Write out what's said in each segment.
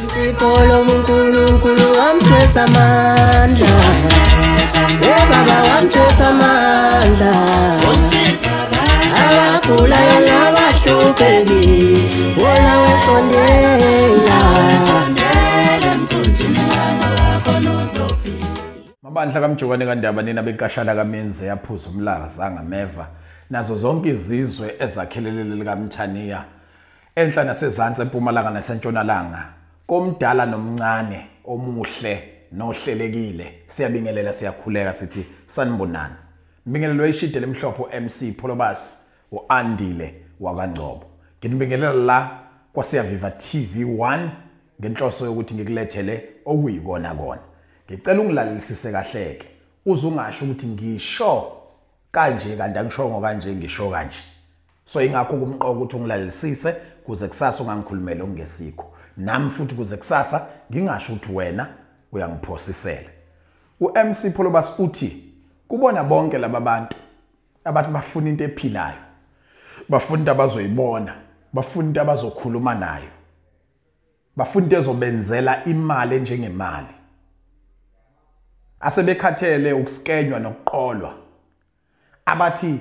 Sipolo uNkulunkulu wamthwesa amandla. Baba wamthwesa amandla. Abagulayo nabahlupheki wona wesondela. Mabandla kaMjokwane kaNdaba nina benkashana kaMenze yaphuza umlaza ngameva nazo zonke izizwe ezakhelelele likaMthaniya enhla nasezantsi eMpumalanga nasentshonalanga komdala nomncane omuhle nohlelekile siyabingelela siyakhuleka sithi sanibonani. Mbingelelo eyishide lemhlopho MC Pholobasi uAndile wakwaNgcobo. Nginibingelela la kwaSiyaviva TV1 ngenhloso yokuthi ngikulethele okuyikona kona. Ngicela ungilalelisise kahleke uzungasho ukuthi ngisho kanje kanti angisho kanje ngisho kanje. So ingakho kumqoka ukuthi ungilalelisise kuze kusasa ungangikhulumela ongesikho. Nami futhi kuze kusasa ngingasho ukuthi wena uyangiphosisela. uMC Pholobasi uthi kubona bonke laba bantu abathi bafuna into ephilayo. Bafuna into abazoyibona, bafuna into abazokhuluma nayo. Bafuna into ezobenzela imali njengemali. Asebekhathele ukuskenywa nokuqolwa. Abathi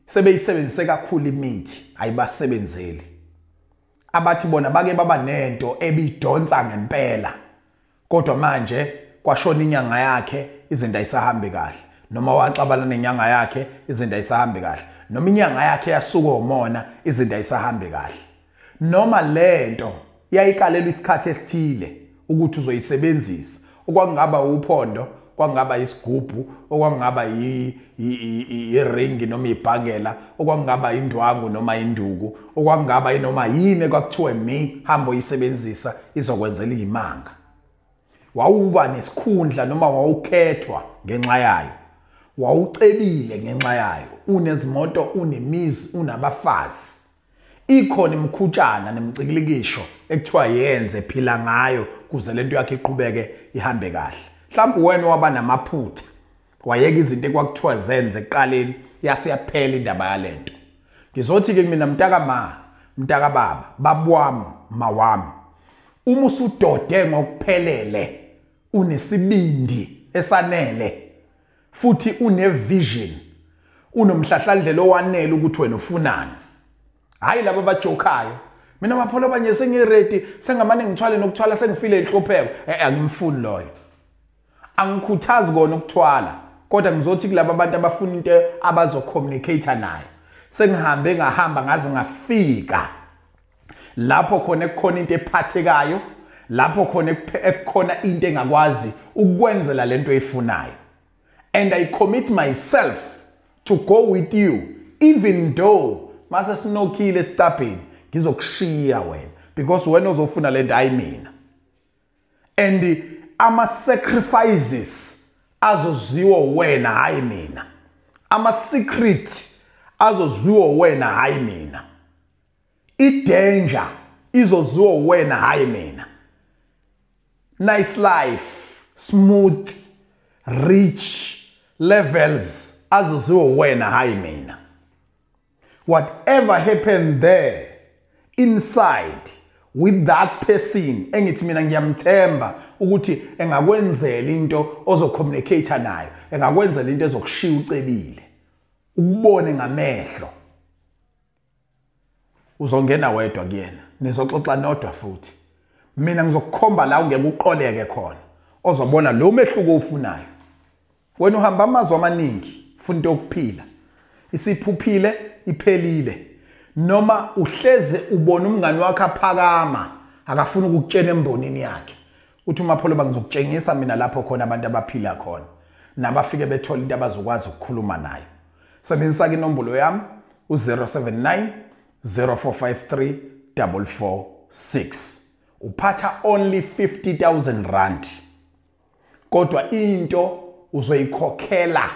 sebeyisebenzise kakhulu imithi ayibasebenzeli. Abathi bona bake baba nento ebidonsa ngempela. Kodwa manje kwashona inyanga yakhe izinto ayisahambi kahle. Noma waxabana nenyanga yakhe izinto ayisahambi kahle. Noma inyanga yakhe yasuka umona izinto ayisahambi kahle. Noma lento yayikalela isikhathi esithile ukuthi uzoyisebenzisa. Okwangaba uphondo, kwangaba isigubhu, okwangaba iringi noma ibhangela, okwangaba indwangu noma induku, okwangaba inoma yini kwakuthiwe mi hamba uyisebenzisa izokwenzela imanga. Wawuba nesikhundla noma wawukhethwa ngenxa yayo. Wawucebile ngenxa yayo. Unezimoto, unemizi, unabafazi. Ikhona imkhutshana nemcikilikisho ekuthiwa yenze phila ngayo kuze lento yakhe iqhubeke ihambe kahle. Mhlawumbe wena waba namaphutha wayeka izinto ekwakuthiwa zenze eqaleni yase yaphela indaba yalento. Ngizothi ke mina mntaka baba, babwami, mawami. Uma usudode ngokuphelele, unesibindi esanele, futhi unevision, unomhlahlandlela owanele ukuthi wena ufunani. Hayi labo bajokayo. Mina mapholo banye sengiready, sengamane ngithwale nokuthwala sengifile inhlopheko. Angimfuni loyo. Angikhuthazi kona ukuthwala, kodwa ngizothi kulabo abantu abafuna into abazocommunicate nayo. Sengihambe ngahamba ngaze ngafika lapho khona ekukhona into ephathekayo, lapho khona ekukhona into engakwazi ukwenzela lento eyifunayo. And I commit myself to go with you even though mase sinokile esitapheni ngizokushiya wena because wena uzofuna lento ayimina. And ama sacrifices azoziwa wena hayi mina. Ama secret azoziwa wena hayi mina. I-danger izoziwa wena hayi mina. Nice life, smooth, rich levels azoziwa wena hayi mina. Whatever happened there inside with that person engithi mina ngiyamthemba ukuthi engakwenzela into ozocommunicate nayo, engakwenzela into ezokushiya ucebile, ukubone ngamehlo. Uzongena wedwa kuyena, nizoxoxa nodwa futhi. Mina ngizokukhomba la ungeke uqoleke khona, ozobona lo mehluko ofunayo. Wena uhamba amazwi amaningi, ufuna into yokuphila. Isiphuphile iphelile. Noma uhleze ubona umngani wakhe aphakama, akafuna ukukutshena embonini yakhe. Uthi uMapholo bangizokutshengisa mina lapho khona abantu abaphila khona. Nabafike bethola into abazokwazi ukukhuluma nayo. Sebenzisa ke inombolo yami u079 0453 446. Uphatha only 50,000 rand. Kodwa into uzoyikhokhela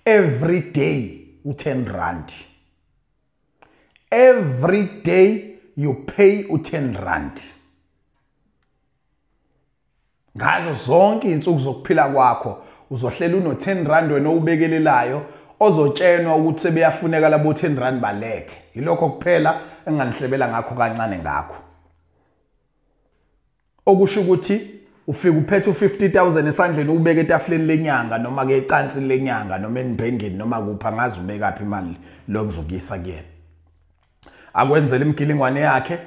every day u10 rand. Every day you pay u10 rand. Ngazo zonke insuku zokuphila kwakho uzohlela uno10 rand wena ubekelelayo ozotshenwa ukuthi sebeyafuneka labo 10 rand balethe. Yilokho kuphela enganihlebela ngakho kancane ngakho. okusho ukuthi ufika uphethe u50,000 esandleni ubeke etafuleni lenyanga noma ke ecansi lenyanga noma enibhengeni noma kupha ngazi ubeka phi imali lo ngizokuyisa kuyena akwenzela imgilingwane yakhe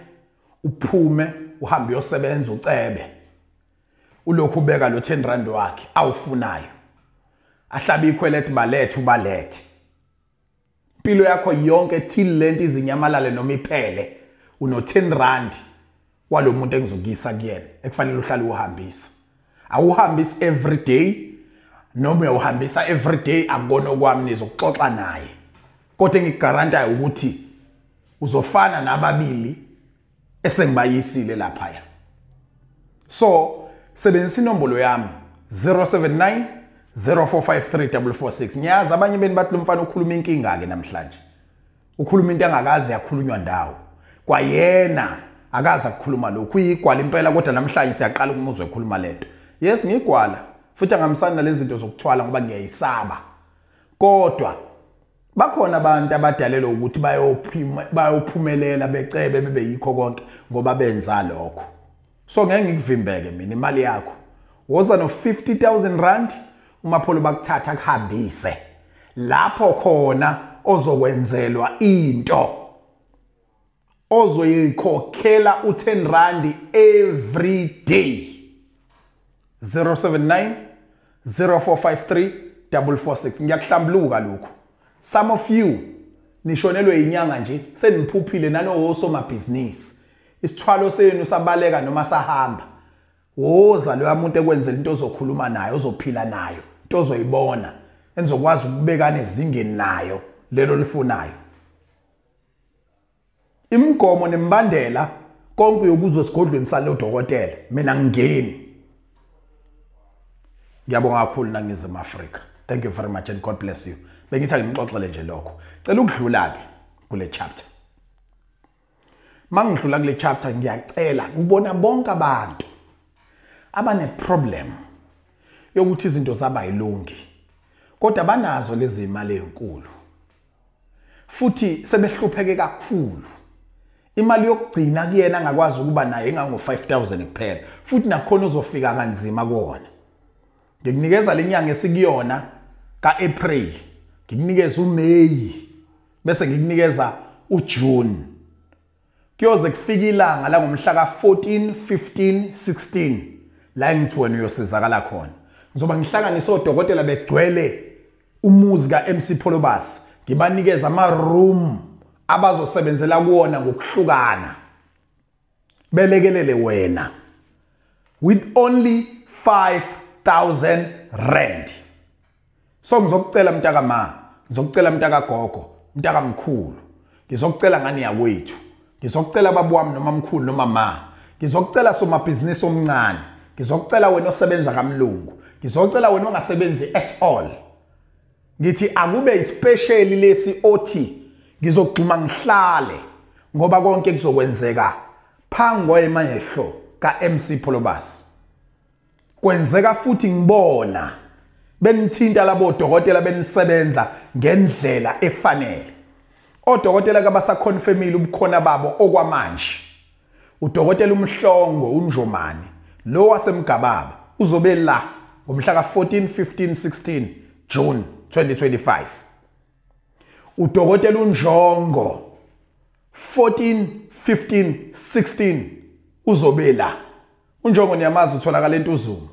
uphume uhambe uyosebenza ucebe ulokhu ubeka lo 10 rand wakhe awufunayo ahlabe ikhwelethi balethe ubalethe impilo yakho yonke till lento izinyamalale noma iphele uno 10 rand walo muntu engizokuyisa kuyena ekufanele uhlale uhambisa awuhambisa every day noma uyahambisa every day akubona okwami nizoxoxa naye kodwa ngiguarantee ukuthi uzofana nababili esengibayisile lapha ya so sebenzisa inombolo yami 079 0453 ngiyazi abanye beni bathi lo mfana ukhuluma inkinga ke namhlanje ukhuluma into engakazi yakhulunywa ndawo kwayena akaza ukukhuluma lokhu uyigwala impela kodwa namhlanje siyaqala ukumuzwa ekhuluma lento yes ngigwala futhi angamsana nalezi zinto zokuthwala ngoba ngiyayisaba kodwa bakhona abantu abadalelwe ukuthi bayophumelela becebe bebe yikho konke ngoba benza lokho so ngeke ngikuvimbeke mina imali yakho woza no 50,000 rand uMapholo bakuthatha kuhambise lapho khona ozokwenzelwa into ozoyikhokhela u10 rand every day 079 0453 446 ngiyakuhlambuluka lokho some of you nishonelwe inyanga nje seniphuphile nanohosoma business isithwalo senu sabaleka noma sahamba woza lo muntu ekwenzela into ozokhuluma nayo ozophila nayo into ozoyibona enizokwazi ukubekana ezingeni nayo lelo lifunayo imgomo nembandela konke yokuzwe esigodlweni salo dokotela mina ngingeni ngiyabonga kakhulu nangizima Africa thank you very much and God bless you bengithi ngimxoxele nje lokho cela ukudlula ke kule chapter mangidlula kule chapter ngiyacela kubona bonke abantu abane problem yokuthi izinto zaba yilungi kodwa banazo lezi imali ezinkulu futhi sebehlupheke kakhulu imali yokugcina kuyena angakwazi ukuba naye engango 5,000 kuphela futhi nakhona uzofika kanzima kuona ngikunikeza lenyanga esikuyona kaApril ngikunikeza uMay bese ngikunikeza uJune kuyoze kufika ilanga la ngomhla ka14 15 16 la ngithi wena uyosizakala khona ngizoba ngihlanganisa odokotela begcwele umuzi kaMC Pholobasi ngibanikeza ama room abazosebenzela kuona ngokuhlukana belekelele wena with only 5,000 rand so ngizokucela mntakama ngizokucela mntakagogo mntakamkhulu ngizokucela ngani yakwethu ngizokucela baba wami noma mkhulu noma ma ngizokucela somabhizinisi omncane ngizokucela wena osebenza kamlungu ngizocela wena ongasebenzi at all ngithi akube ispecial lesi othi ngizogxuma ngihlale ngoba konke kuzokwenzeka phango emanyehlo kaMC Pholobasi kwenzeka futhi ngibona benithinta labo dokotela benisebenza ngendlela efanele odokotela kabasaconfirmile ubukhona babo okwamanje udokotela uMhlongo uNjomani lo wasemgababa uzobe la ngomhla ka14 15 16 June 2025 udokotela uNjongo 14 15 16 uzobe la uNjongo niyamazi utholakala eNtuzuma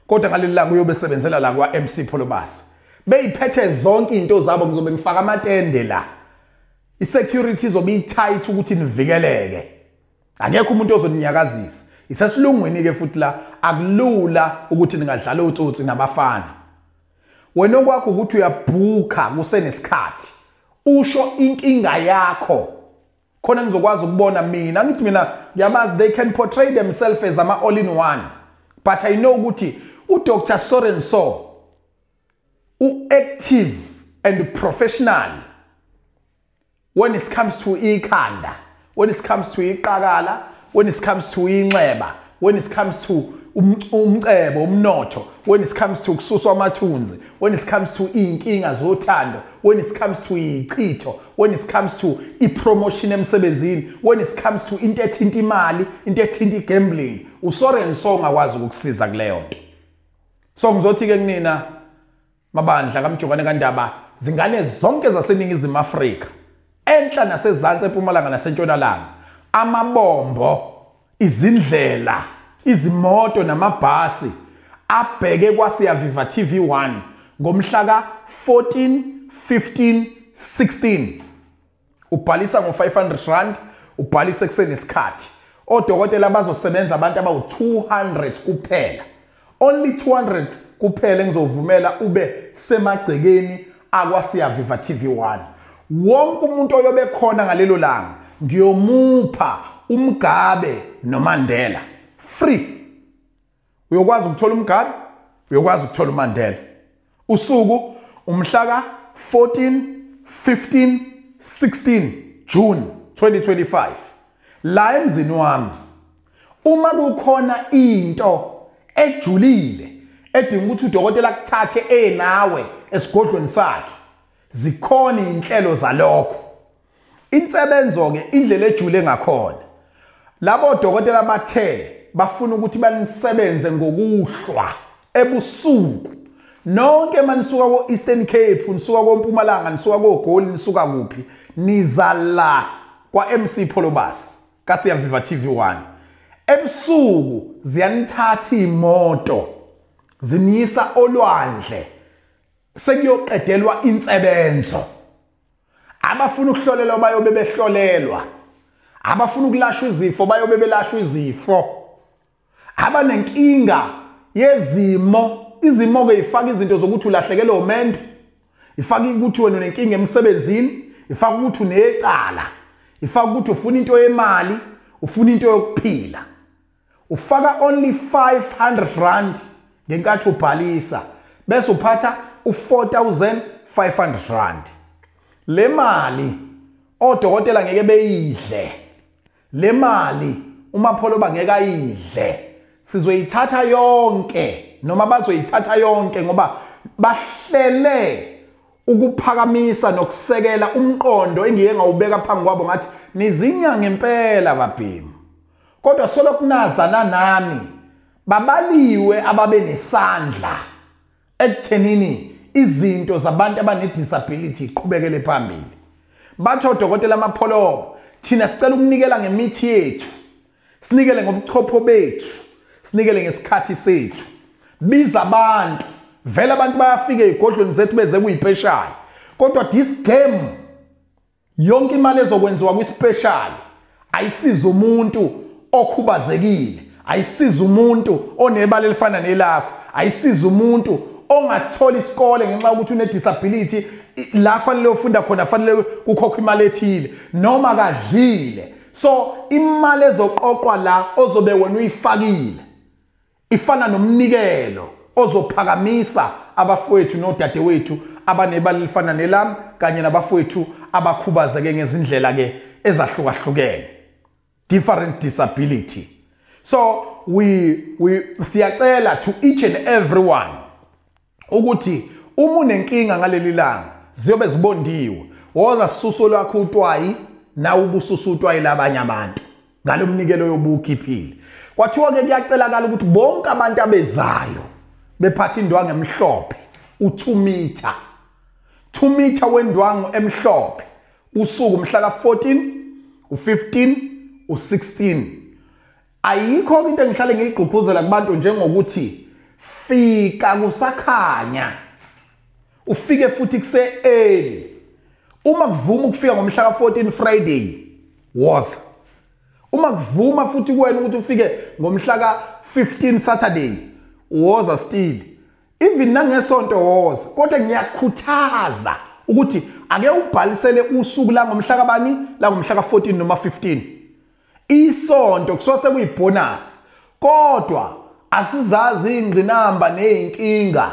kodwa ngaleli langa uyobe sebenzela la kwa MC Pholobasi beyiphethe zonke izinto zabo ngizobe ngifaka amatende la isecurity izobe itight ukuthi nivikeleke akekho umuntu ozoninyakazisa isesilungweni ke futhi la akulula ukuthi ningadlala utsotsi nabafana wena okwakho ukuthi uyabhuka kusenesikhathi usho inkinga yakho khona ngizokwazi ukubona mina ngithi mina ngiyabazi they can portray themselves as ama all in one but I know ukuthi uDr Sorenso active and professional when it comes to ikhanda when it comes to iqakala when it comes to inxeba when it comes to umcebo umnotho, when it comes to kususwa amathunzi, when it comes to inkinga zothando, when it comes to ichitho, when it comes to ipromotion emsebenzini, when it comes to into ethinta imali, into ethinta igambling, uSoren Songa akwazi ukukusiza kuleyo nto. So ngizothi ke kunina mabandla kaMjokwane kaNdaba, zingane zonke zaseningizimu Afrika, enhla nasezantsi eMpumalanga nasentshonalanga, amabombo, izindlela, izimoto namabhasi abheke kwaSiyaviva TV1 ngomhla ka 14, 15, 16. Ubhalisa ngo500 ubhalisa ekseni isikhathi. Odokotela bazosebenza abantu abawu200 kuphela. Only 200 kuphela engizovumela ube semagcekeni akwaSiyaviva TV1. Wonke umuntu oyobe khona ngalelo langa ngiyomupha umgabe noMandela free. Uyokwazi ukuthola umgabe, uyokwazi ukuthola uMandela. Usuku umhla ka 14, 15, 16 June 2025. La emzini wami uma kukhona into ejulile edinga ukuthi udokotela kuthathe nawe esigodlweni sakhe, zikhona inhlelo zalokho. Insebenzo ke indlela ejule ngakhona. Labo dokotela bathe bafuna ukuthi banisebenze ngokuhlwa ebusuku. Nonke manisuka ko Eastern Cape, nisuka ko Mpumalanga, nisuka ko Goli, nisuka kuphi, nizala kwa MC Pholobasi kaSiyaviva TV1. Ebusuku ziyanithatha imoto ziniyisa olwandle sekuyoqedelwa insebenzo. Abafuna ukuhlolelwa bayobe behlolelwa, abafuna ukulashwa izifo bayobe belashwa izifo, abanenkinga yezimo, izimo ke ifaka izinto zokuthi ulahlekelwe umendo, ifaka ukuthi wena unenkinga emsebenzini, ifaka ukuthi unecala, ifaka ukuthi ufuna into yemali, ufuna into yokuphila. Ufaka only 500 rand ngenkathi ubhalisa bese uphatha u4500 rand. Le mali odokotela ngeke beyidle, le mali uMapholoba ngeke ayidle. Sizoyithatha yonke noma bazoyithatha yonke ngoba bahlele ukuphakamisa nokusekela umqondo engiye ngawubeka phambi kwabo ngathi nizinya ngempela babhemu. Kodwa solokunazana nami babaliwe ababe nesandla ekuthenini izinto zabantu abanedisability iqhubekele phambili. Batho odokotela amapholoba thina sicela ukunikela ngemithi yethu, sinikele ngobuchopho bethu, sinikele ngesikhathi sethu. Biza abantu, vele abantu bayafika ezigodlweni zethu beze kuyispecial. Kodwa this game yonke imali ezokwenziwa kwispecial ayisiza umuntu okhubazekile, ayisiza umuntu onebala elifana nelakho, ayisiza umuntu ongathola isikole ngenxa ukuthi une disability la fanele ufunda khona fanele kukhokha imali ethile noma kadlile. So imali ezoqoqwa la ozobe wena uyifakile ifana nomnikelo ozophakamisa abafowethu nodadewethu abanebala elifana nelami kanye nabafowethu abakhubazeke ngezindlela ke ezahlukahlukene, different disability. So we siyacela to each and everyone ukuthi uma unenkinga ngaleli langa ziyobe zibondiwe, woza sisuso lwakho utwayi na ubususu utwayi labanye abantu ngalomnikelo yobukhiphile. Kwathiwa ke kuyacelakala ukuthi bonke abantu abezayo bephatha indwangu emhlophe u2 meter, 2 meter wendwangu emhlophe usuku mhla ka 14, u15, u16. Ayikho into engihlale ngiyigqugquzela kubantu njengokuthi fika kusakhanya, ufike futhi kuse early. Uma kuvuma ukufika ngomhla ka 14 Friday woza, uma kuvuma futhi kuwena ukuthi ufike ngomhla ka 15 Saturday woza still, even nangesonto woza. Kodwa ngiyakhuthaza ukuthi ake ubhalisele usuku la ngomhla kabani, la ngomhla ka 14 noma 15. Isonto kusose kuyibonus, kodwa asizazi ingqinamba nezinkinga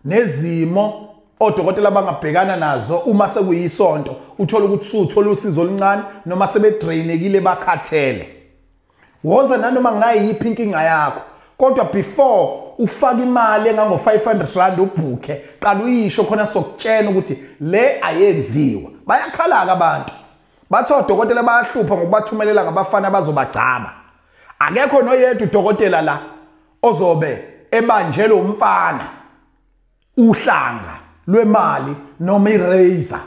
nezimo odokotela bangabhekana nazo uma sekuyisonto. Uthola ukuthi uthola usizo oluncane noma sebedrainekile bakhathele. Woza nanoma ngayiphi inkinga yakho, kodwa before ufaka imali engango 500 rand ubhuke qala uyisho khona sokutshena ukuthi le ayenziwa bayakhala abantu bathi odokotela bayahlupha ngokubathumelela ngabafana abazobagcaba akekho noyedwa udokotela la ozobe ebanjelo umfana uhlanga lwemali noma irazor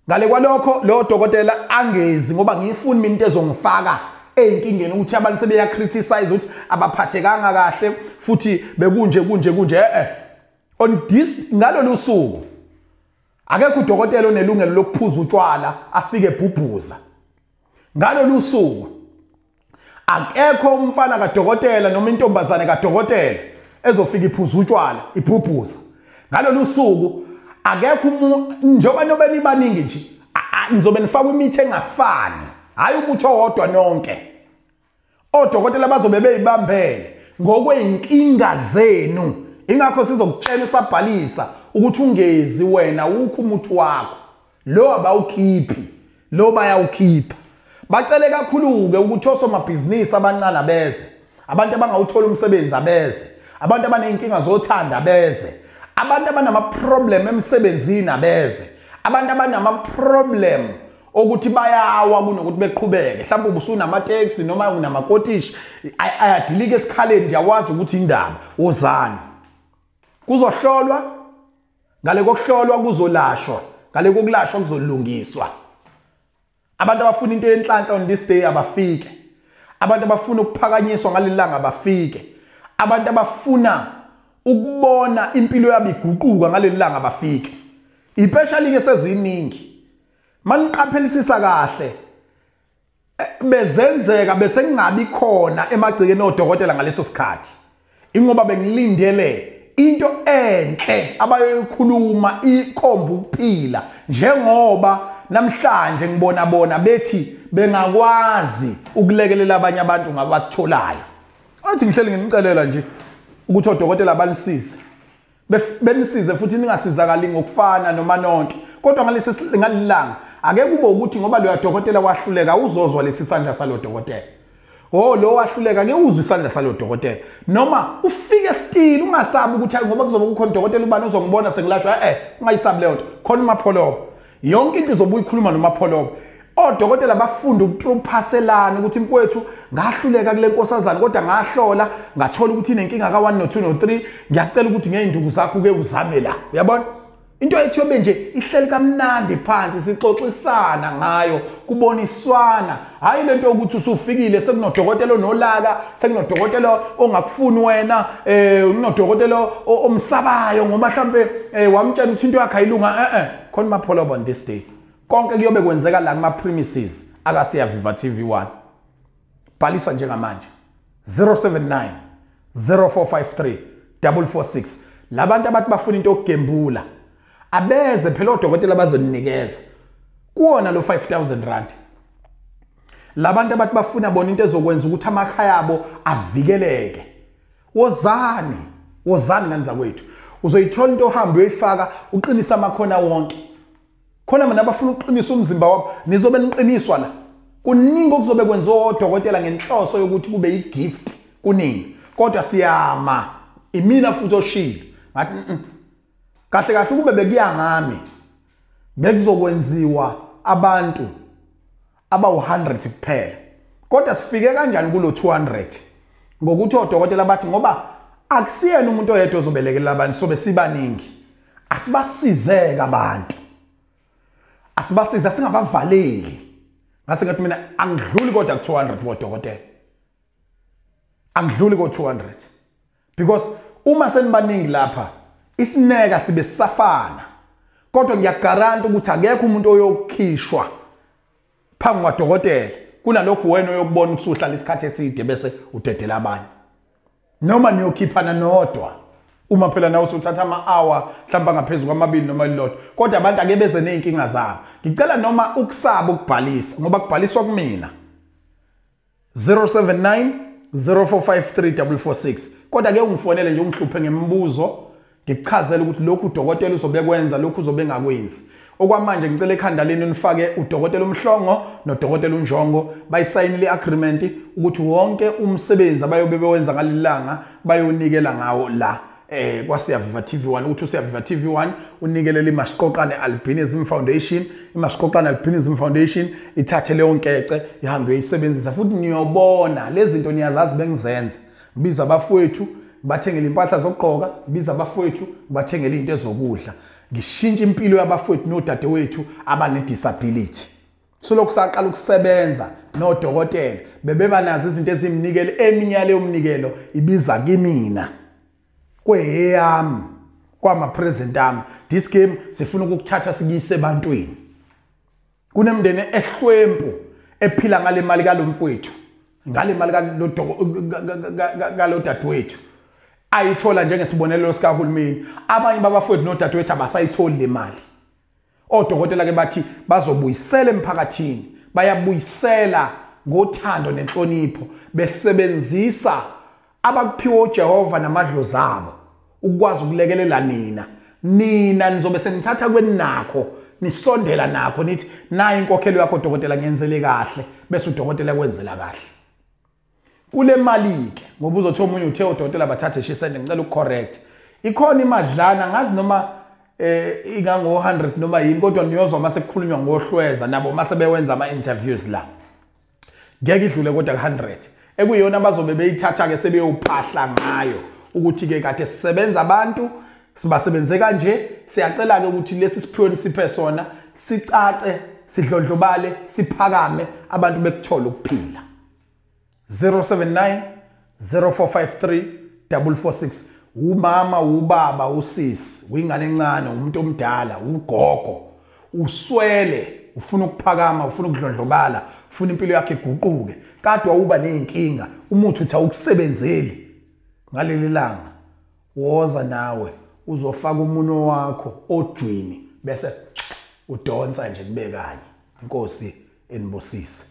ngale kwalokho lo dokotela angezi ngoba ngifuni mina into ezongifaka einkingeni ukuthi abantu sebeya criticize ukuthi abaphathekanga kahle futhi bekunje on this ngalo lusuku akekho udokotela onelungelo lokuphuza utshwala afike ebhubhuza ngalo lusuku akekho umfana kadokotela noma intombazane kadokotela ezofika iphuza utshwala ibhubhuza ngalo lusuku akekho njengoba nobe nibaningi nje nizobe nifaka imithi engafani hayi umuthi owodwa nonke odokotela bazobe beyibambele ngokweinkinga zenu ingakho sizokutshela usabhalisa ukuthi ungezi wena ukho umuthi wakho lo abawukhiphi lo bayawukhipha bacele kakhulu ke ukuthi osomabhizinisi abancane abeze abantu abangawuthola umsebenzi abeze abantu abaneyinkinga zothanda beze abantu abanama problem emsebenzini abeze abantu abanama problem ukuthi bayawa kunokuthi beqhubeke mhlawumbe ubusunama taxi noma unamakotishi ayadilika esikhaleni ndiyawazi ukuthi indaba wozani kuzohlolwa ngale kokuhlolwa kuzolashwa ngale kokulashwa kuzolungiswa abantu abafuna into enhlanhla on this day abafike abantu abafuna ukuphakanyiswa ngalelanga abafike abantu abafuna ukubona impilo yabo iguquka ngalelanga abafike especially ke seziningi maniqaphelisisa kahle bezenzeka bese kungabi khona emagcikeni odokotela ngaleso sikhathi ingoba bengilindele into enhle abayoyikhuluma ikhomba ukuphila njengoba namhlanje ngibona bethi bengakwazi ukulekelela abanye abantu ngabatholayo athi ngihleli ngimcelela nje ukuthi odokotela balisize benisize futhi ningasizakali ngokufana noma nonke kodwa ngalilanga ake kube ukuthi ngoba lo dokotela kwahluleka uzozwa lesisandla salo dokotela lo wahluleka ke uzwe isandla salo dokotela noma ufike still ungasabi ukuthi ngoba kuzobe kukhona dokotela ubani uzongibona sengilashwa ungayisabi leyo nto khona umapholobo yonke into izobuya ikhuluma nomapholobo odokotela bafunda ukuphaselana ukuthi mfowethu ngahluleka kule nkosazana kodwa ngahlola ngathola ukuthi inenkinga ka1 no2 no3 ngiyacela ukuthi ngeenduku zakho ke uzame la uyabona into ethiyobe nje ihleli kamnandi phansi sixoxisana ngayo kuboniswana hayi lento ukuthi usufikile sekunodokotela onolaka sekunodokotela ongakufuni wena unodokotela omsabayo ngoba mhlambe wamtshela ukuthi into yakhe ayilunga khona mapholobo on this day konke kuyobe kwenzeka la kuma premises akasiya Viva TV1 bhalisa njengamanje 079 0453 446 labantu abathi bafuna into okugembula abeze phela odokotela bazoninikeza kuona lo 5000 rand labantu abathi bafuna bona into ezokwenza ukuthi amakhaya abo avikeleke wozani nganza kwethu uzoyithola into ohamba uyifaka uqinisa amakhona wonke khona mina abafuna uqinisa umzimba wakho nizobe niqiniswa la kuningi okuzobe kwenza odokotela ngenhloso yokuthi kube igift kuningi kodwa siyama imina futhi oshilo ngathi kahle kube bekuya ngami bekuzokwenziwa abantu aba100 kuphela kodwa sifike kanjani kulo 200 ngokuthi odokotela bathi ngoba akusiyena umuntu oyedwa ozobelekelela abantu sobe sibaningi asibasizeke abantu asibasiza singabavaleli ngase ngathi mina angidluli kodwa ku200 bodokotela angidluli ko200 because uma senibaningi lapha isineka sibe sisafana kodwa ngiyagaranta ukuthi akekho umuntu oyokhishwa phambi kwadokotela kunalokho wena oyokubona ukuthi uhlala isikhathi eside bese udedela abanye noma niyokhiphana nodwa uma phela nawe usuthatha ama-hour mhlawumbe ngaphezulu kwamabili noma lilodwa kodwa abantu ake beze ney'nkinga zabo ngicela noma ukusaba ukubhalisa ngoba kubhaliswa kumina 079 0453 446 kodwa ke ungifonele nje ungihluphe ngemibuzo ngikuchazela ukuthi lokhu udokotela uzobekwenza lokhu uzobe ngakwenzi okwamanje ngicela ekhanda leni nifake udokotela uMhlongo nodokotela uNjongo bayisayinile agreement ukuthi wonke umsebenzi abayobe bewenza ngalilanga bayonikela ngawo la kwaSiyaviva TV1 ukuthi uSiyaviva TV1 unikelele iMasiqoqane Albinism Foundation. iMasiqoqane Albinism Foundation ithathe leyo nkece ihambe uyisebenzisa futhi niyobona lezi zinto niyazazi bengizenza. Ngibiza abafowethu bathengele impahla zokugqoka, ngibiza abafowethu bathengele into ezokudla. Ngishintsha impilo yabafowethu nodadewethu abane disability. So lokusaqala ukusebenza nodokotela bebeba nazo izinto ezimnikele eminyaka leyo umnikelo ibiza kimina. Kweyami kwama president ami this game sifuna ukukuthatha sikuyise ebantwini. Kunemndeni ehlwempu ephila ngale mali kalomfowethu, ngale mali kalodadewethu ayithola njengesibonelelo sikahulumeni. Abanye babafowethu nodadewethu abasayitholi le mali. Odokotela ke bathi bazobuyisela emphakathini, bayabuyisela ngothando nenhlonipho besebenzisa abakuphiwa uJehova namadlozi abo ukwazi ukulekelela nina nizobe senithatha kweni nakho nisondela nakho nithi nayi inkokhelo yakho dokotela ngiyenzele kahle bese udokotela kwenzela kahle. Kule mali ke ngoba uzothi omunye uthe udokotela bathathe shisende ngicela ukucorrect ikhona imadlana ngazi noma ingango 100 noma yini kodwa niyozwa mase kukhulunywa ngohlweza nabo mase bewenza ama interviews la ngeke idlule kodwa 100 ekuyona abazobe beyithatha ke sebeyophahla ngayo ukuthi ke kade sisebenza abantu sibasebenze kanje. Siyacela ke ukuthi lesi siphiwe siphe sona sicace sidlondlobale siphakame abantu bekuthola ukuphila. 079 0453 446 umama ubaba usisi uyingane encane umuntu omdala ugogo uswele ufuna ukuphakama ufuna ukudlondlobala ufuna impilo yakhe iguquke kade wawuba nezinkinga umuthi uthi awukusebenzeli ngaleli langa woza nawe uzofaka umuno wakho ojwini bese udonsa nje kube kanye. Inkosi enibusise.